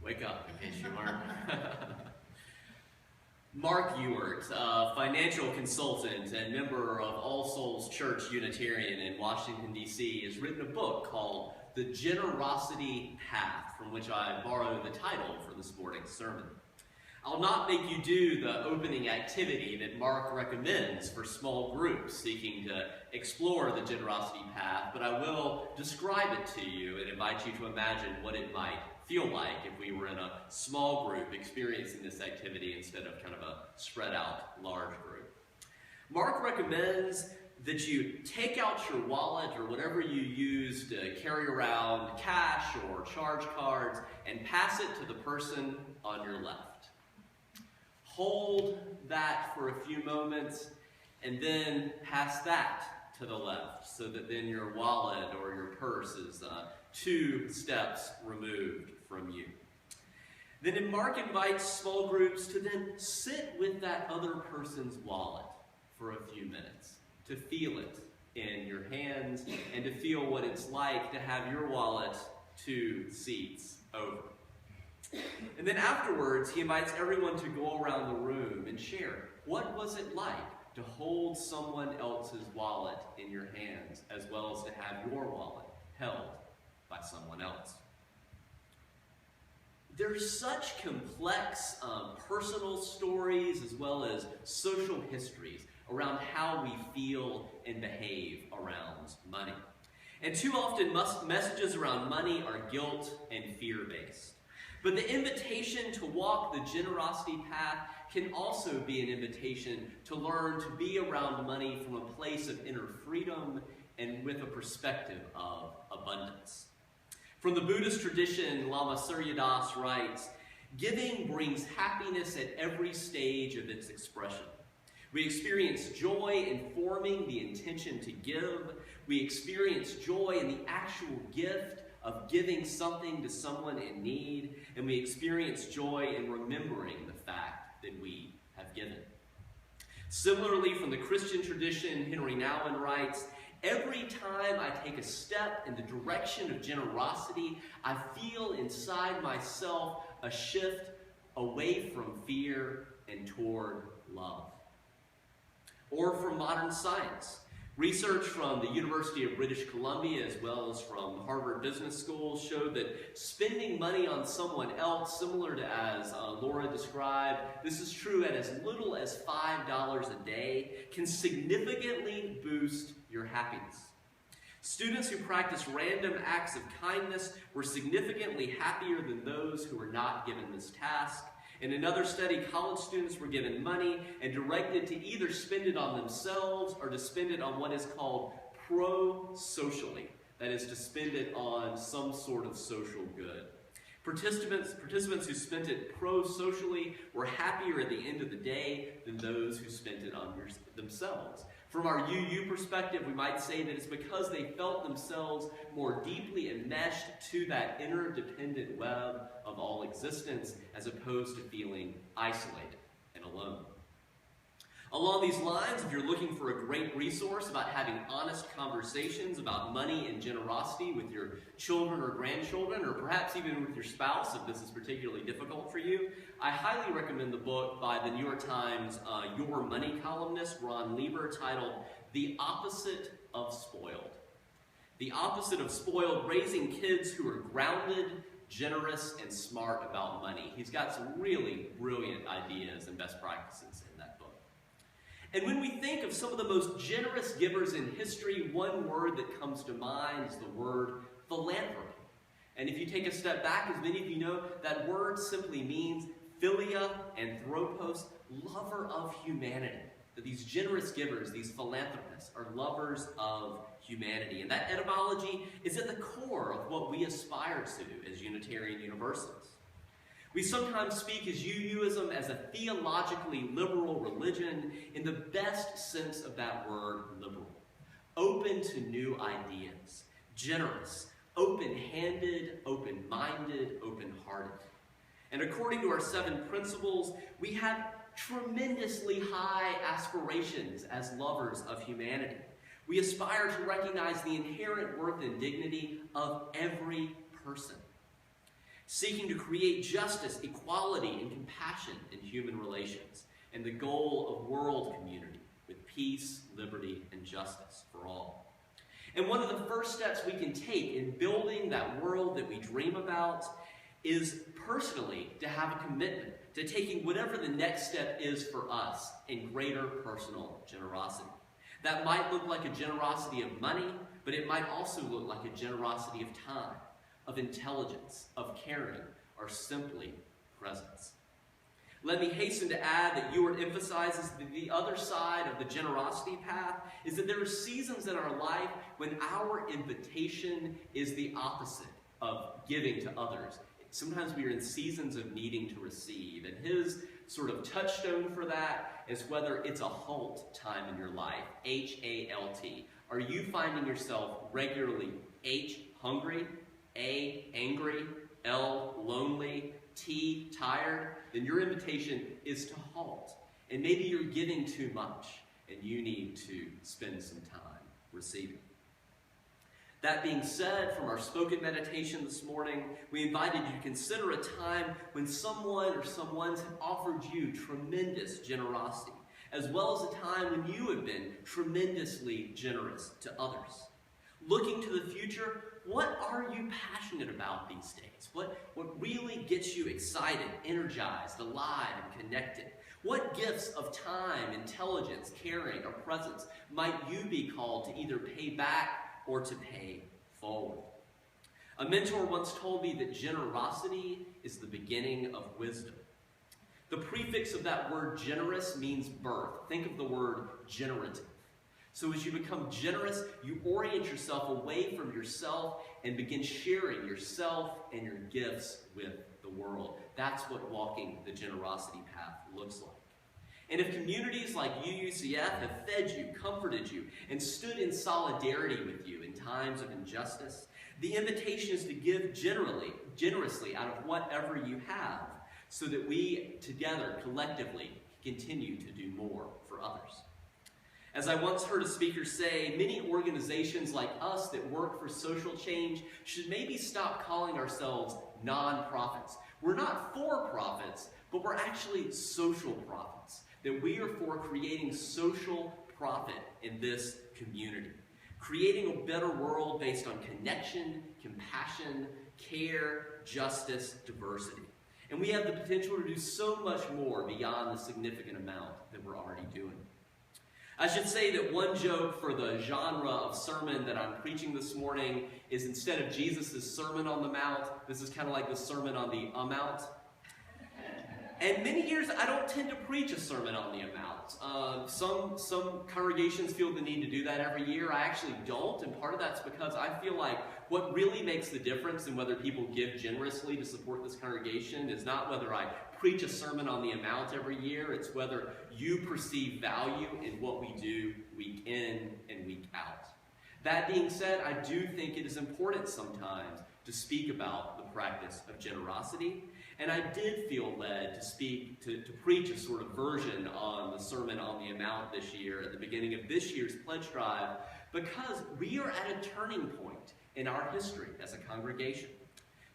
Wake up, in case you weren't. Mark Ewart, a financial consultant and member of All Souls Church Unitarian in Washington, D.C., has written a book called The Generosity Path, from which I borrow the title for this morning's sermon. I'll not make you do the opening activity that Mark recommends for small groups seeking to explore the generosity path, but I will describe it to you and invite you to imagine what it might feel like if we were in a small group experiencing this activity instead of kind of a spread out large group. Mark recommends that you take out your wallet or whatever you use to carry around cash or charge cards and pass it to the person on your left. Hold that for a few moments and then pass that to the left so that then your wallet or your purse is 2 steps removed from you. Then Mark invites small groups to then sit with that other person's wallet for a few minutes, to feel it in your hands and to feel what it's like to have your wallet 2 seats over. And then afterwards, he invites everyone to go around the room and share. What was it like to hold someone else's wallet in your hands as well as to have your wallet held by someone else? There's such complex personal stories as well as social histories around how we feel and behave around money. And too often messages around money are guilt and fear-based. But the invitation to walk the generosity path can also be an invitation to learn to be around money from a place of inner freedom and with a perspective of abundance. From the Buddhist tradition, Lama Surya Das writes, "Giving brings happiness at every stage of its expression. We experience joy in forming the intention to give. We experience joy in the actual gift of giving something to someone in need, and we experience joy in remembering the fact that we have given." Similarly, from the Christian tradition, Henry Nouwen writes, "Every time I take a step in the direction of generosity, I feel inside myself a shift away from fear and toward love." Or from modern science, research from the University of British Columbia as well as from Harvard Business School showed that spending money on someone else, similar to as Laura described, this is true at as little as $5 a day, can significantly boost your happiness. Students who practiced random acts of kindness were significantly happier than those who were not given this task. In another study, college students were given money and directed to either spend it on themselves or to spend it on what is called pro-socially. That is, to spend it on some sort of social good. Participants who spent it pro-socially were happier at the end of the day than those who spent it on themselves. From our UU perspective, we might say that it's because they felt themselves more deeply enmeshed to that interdependent web of all existence as opposed to feeling isolated and alone. Along these lines, if you're looking for a great resource about having honest conversations about money and generosity with your children or grandchildren, or perhaps even with your spouse if this is particularly difficult for you, I highly recommend the book by the New York Times Your Money columnist, Ron Lieber, titled The Opposite of Spoiled. The Opposite of Spoiled, Raising Kids Who Are Grounded, Generous, and Smart About Money. He's got some really brilliant ideas and best practices in that book. And when we think of some of the most generous givers in history, one word that comes to mind is the word philanthropy. And if you take a step back, as many of you know, that word simply means philia anthropos, lover of humanity. That these generous givers, these philanthropists, are lovers of humanity. And that etymology is at the core of what we aspire to as Unitarian Universalists. We sometimes speak as UUism as a theologically liberal religion in the best sense of that word, liberal. Open to new ideas, generous, open-handed, open-minded, open-hearted. And according to our 7 principles, we have tremendously high aspirations as lovers of humanity. We aspire to recognize the inherent worth and dignity of every person. seeking to create justice, equality, and compassion in human relations, and the goal of world community with peace, liberty, and justice for all. And one of the first steps we can take in building that world that we dream about is personally to have a commitment to taking whatever the next step is for us in greater personal generosity. That might look like a generosity of money, but it might also look like a generosity of time, of intelligence, of caring, or simply presence. Let me hasten to add that Ewart emphasizes that the other side of the generosity path is that there are seasons in our life when our invitation is the opposite of giving to others. Sometimes we are in seasons of needing to receive, and his sort of touchstone for that is whether it's a halt time in your life, H-A-L-T. Are you finding yourself regularly H, hungry, A, angry, L, lonely, T, tired? Then your invitation is to halt. And maybe you're giving too much, and you need to spend some time receiving. That being said, from our spoken meditation this morning, we invited you to consider a time when someone or someones have offered you tremendous generosity, as well as a time when you have been tremendously generous to others. Looking to the future, what are you passionate about these days? What really gets you excited, energized, alive, and connected? What gifts of time, intelligence, caring, or presence might you be called to either pay back or to pay forward? A mentor once told me that generosity is the beginning of wisdom. The prefix of that word generous means birth. Think of the word generative. So as you become generous, you orient yourself away from yourself and begin sharing yourself and your gifts with the world. That's what walking the generosity path looks like. And if communities like UUCF have fed you, comforted you, and stood in solidarity with you in times of injustice, the invitation is to give generously out of whatever you have, so that we together, collectively, continue to do more for others. As I once heard a speaker say, many organizations like us that work for social change should maybe stop calling ourselves non-profits. We're not for-profits, but we're actually social profits. That we are for creating social profit in this community. Creating a better world based on connection, compassion, care, justice, diversity. And we have the potential to do so much more beyond the significant amount that we're already doing. I should say that one joke for the genre of sermon that I'm preaching this morning is instead of Jesus' Sermon on the Mount, this is kind of like the Sermon on the Mount. And many years, I don't tend to preach a sermon on the amount. Some congregations feel the need to do that every year. I actually don't, and part of that's because I feel like what really makes the difference in whether people give generously to support this congregation is not whether I preach a sermon on the amount every year. It's whether you perceive value in what we do week in and week out. That being said, I do think it is important sometimes to speak about the practice of generosity. And I did feel led to preach a sort of version on the Sermon on the Amount this year at the beginning of this year's pledge drive, because we are at a turning point in our history as a congregation.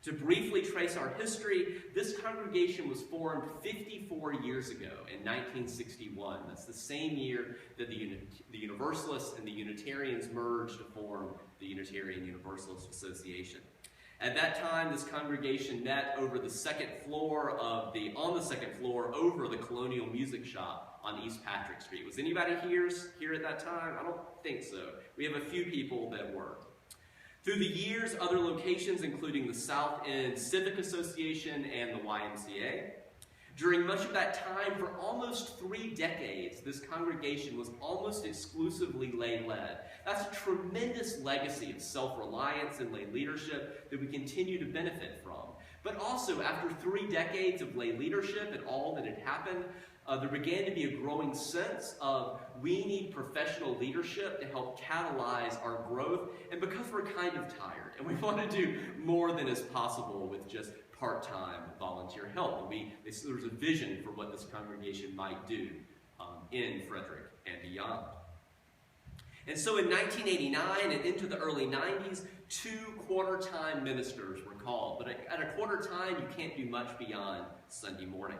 To briefly trace our history, this congregation was formed 54 years ago in 1961. That's the same year that the Universalists and the Unitarians merged to form the Unitarian Universalist Association. At that time, this congregation met over the second floor on the second floor over the Colonial Music Shop on East Patrick Street. Was anybody here at that time? I don't think so. We have a few people that were. Through the years, other locations, including the South End Civic Association and the YMCA. During much of that time, for almost 3 decades, this congregation was almost exclusively lay-led. That's a tremendous legacy of self-reliance and lay leadership that we continue to benefit from. But also, after 3 decades of lay leadership and all that had happened, there began to be a growing sense of we need professional leadership to help catalyze our growth, and because we're kind of tired, and we want to do more than is possible with just part-time volunteer help. And there's a vision for what this congregation might do in Frederick and beyond. And so in 1989 and into the early 90s, 2 quarter-time ministers were called. But at a quarter time, you can't do much beyond Sunday morning.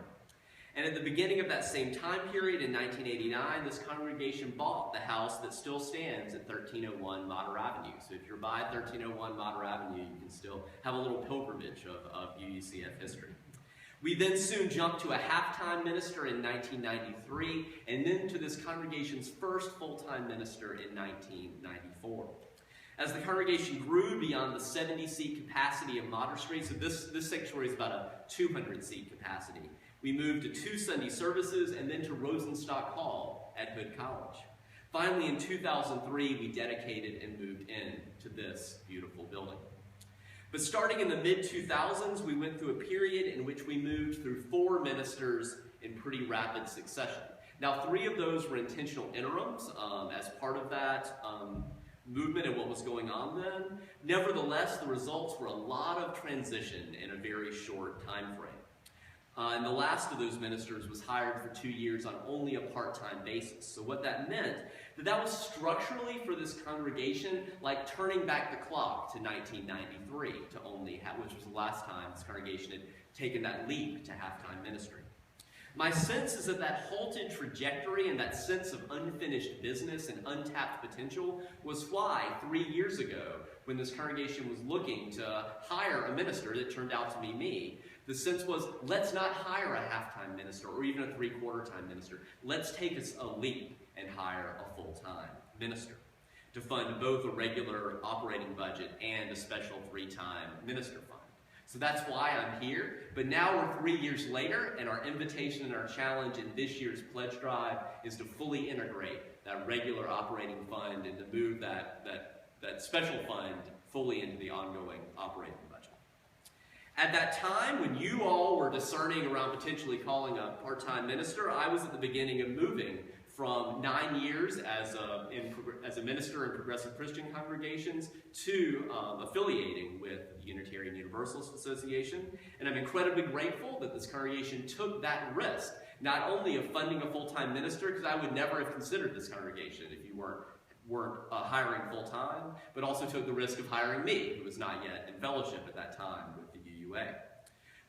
And at the beginning of that same time period, in 1989, this congregation bought the house that still stands at 1301 Mater Avenue. So if you're by 1301 Mater Avenue, you can still have a little pilgrimage of UUCF history. We then soon jumped to a half-time minister in 1993, and then to this congregation's first full-time minister in 1994. As the congregation grew beyond the 70-seat capacity of Mater Street, so this sanctuary is about a 200-seat capacity, we moved to 2 Sunday services and then to Rosenstock Hall at Hood College. Finally, in 2003, we dedicated and moved in to this beautiful building. But starting in the mid-2000s, we went through a period in which we moved through 4 ministers in pretty rapid succession. Now, 3 of those were intentional interims as part of that movement and what was going on then. Nevertheless, the results were a lot of transition in a very short time frame. And the last of those ministers was hired for 2 years on only a part-time basis. So what that meant, that was structurally for this congregation like turning back the clock to 1993 to only have, which was the last time this congregation had taken that leap to half-time ministry. My sense is that halted trajectory and that sense of unfinished business and untapped potential was why 3 years ago, when this congregation was looking to hire a minister that turned out to be me, the sense was, let's not hire a half-time minister or even a 3/4-time minister. Let's take us a leap and hire a full-time minister to fund both a regular operating budget and a special 3-time minister fund. So that's why I'm here. But now we're 3 years later, and our invitation and our challenge in this year's pledge drive is to fully integrate that regular operating fund and to move that special fund fully into the ongoing operating budget. At that time, when you all were discerning around potentially calling a part-time minister, I was at the beginning of moving from 9 years as a minister in progressive Christian congregations to affiliating with the Unitarian Universalist Association. And I'm incredibly grateful that this congregation took that risk, not only of funding a full-time minister, because I would never have considered this congregation if you weren't hiring full-time, but also took the risk of hiring me, who was not yet in fellowship at that time with the UUA.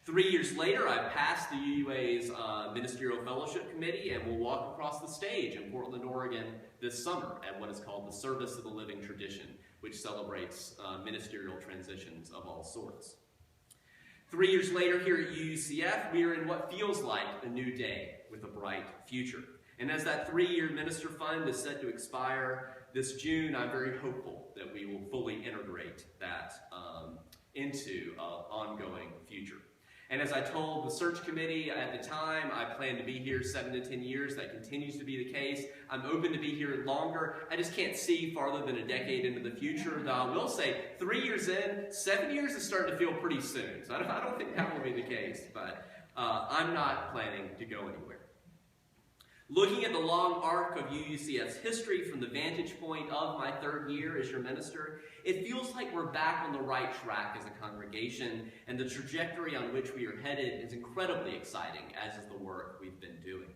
3 years later, I passed the UUA's Ministerial Fellowship Committee and will walk across the stage in Portland, Oregon this summer at what is called the Service of the Living Tradition, which celebrates ministerial transitions of all sorts. 3 years later here at UUCF, we are in what feels like a new day with a bright future. And as that 3-year minister fund is set to expire this June, I'm very hopeful that we will fully integrate that into an ongoing future. And as I told the search committee at the time, I plan to be here 7 to 10 years. That continues to be the case. I'm open to be here longer. I just can't see farther than a decade into the future. Though I will say, 3 years in, 7 years is starting to feel pretty soon. So I don't think that will be the case, but I'm not planning to go anywhere. Looking at the long arc of UUCF's history from the vantage point of my 3rd year as your minister, it feels like we're back on the right track as a congregation, and the trajectory on which we are headed is incredibly exciting, as is the work we've been doing.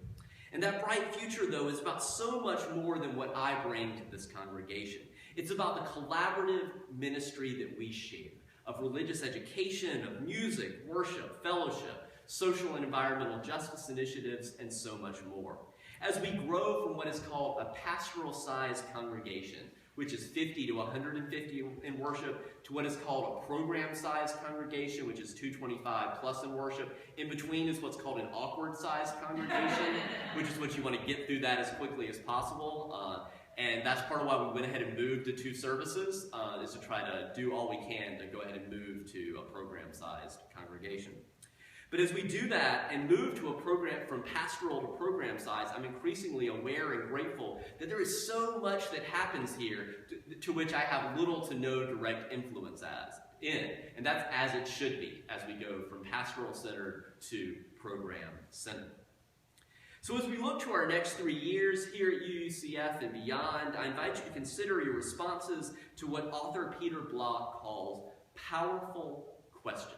And that bright future, though, is about so much more than what I bring to this congregation. It's about the collaborative ministry that we share, of religious education, of music, worship, fellowship, social and environmental justice initiatives, and so much more. As we grow from what is called a pastoral-sized congregation, which is 50 to 150 in worship, to what is called a program-sized congregation, which is 225 plus in worship. In between is what's called an awkward-sized congregation, which is what you want to get through that as quickly as possible. And that's part of why we went ahead and moved to 2 services, is to try to do all we can to go ahead and move to a program-sized congregation. But as we do that and move to a program from pastoral to program size, I'm increasingly aware and grateful that there is so much that happens here to which I have little to no direct influence in. And that's as it should be as we go from pastoral-centered to program-centered. So as we look to our next 3 years here at UUCF and beyond, I invite you to consider your responses to what author Peter Block calls powerful questions.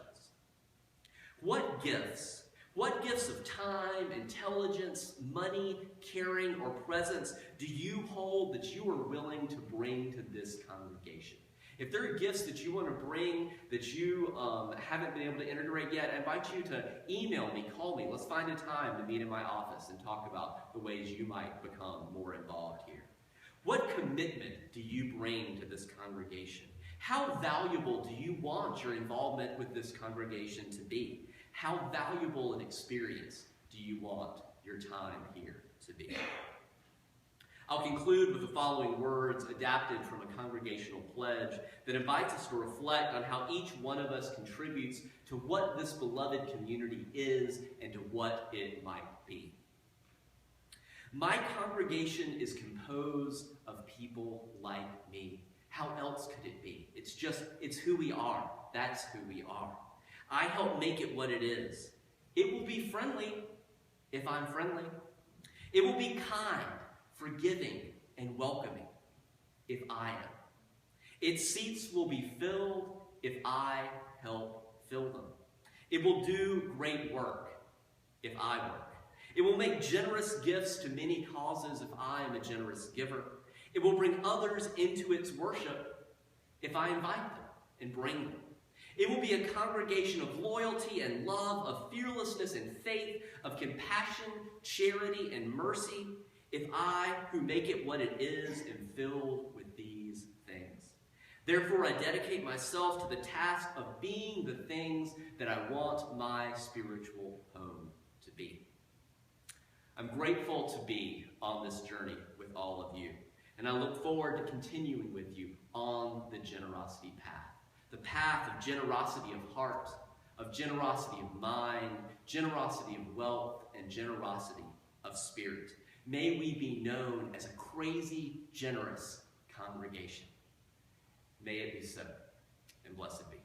What gifts What gifts of time, intelligence, money, caring, or presence do you hold that you are willing to bring to this congregation? If there are gifts that you want to bring that you haven't been able to integrate yet, I invite you to email me, call me. Let's find a time to meet in my office and talk about the ways you might become more involved here. What commitment do you bring to this congregation? How valuable do you want your involvement with this congregation to be? How valuable an experience do you want your time here to be? I'll conclude with the following words adapted from a congregational pledge that invites us to reflect on how each one of us contributes to what this beloved community is and to what it might be. My congregation is composed of people like me. How else could it be? It's who we are. That's who we are. I help make it what it is. It will be friendly if I'm friendly. It will be kind, forgiving, and welcoming if I am. Its seats will be filled if I help fill them. It will do great work if I work. It will make generous gifts to many causes if I am a generous giver. It will bring others into its worship if I invite them and bring them. It will be a congregation of loyalty and love, of fearlessness and faith, of compassion, charity, and mercy, if I, who make it what it is, am filled with these things. Therefore, I dedicate myself to the task of being the things that I want my spiritual home to be. I'm grateful to be on this journey with all of you, and I look forward to continuing with you on the generosity path. The path of generosity of heart, of generosity of mind, generosity of wealth, and generosity of spirit. May we be known as a crazy, generous congregation. May it be so, and blessed be.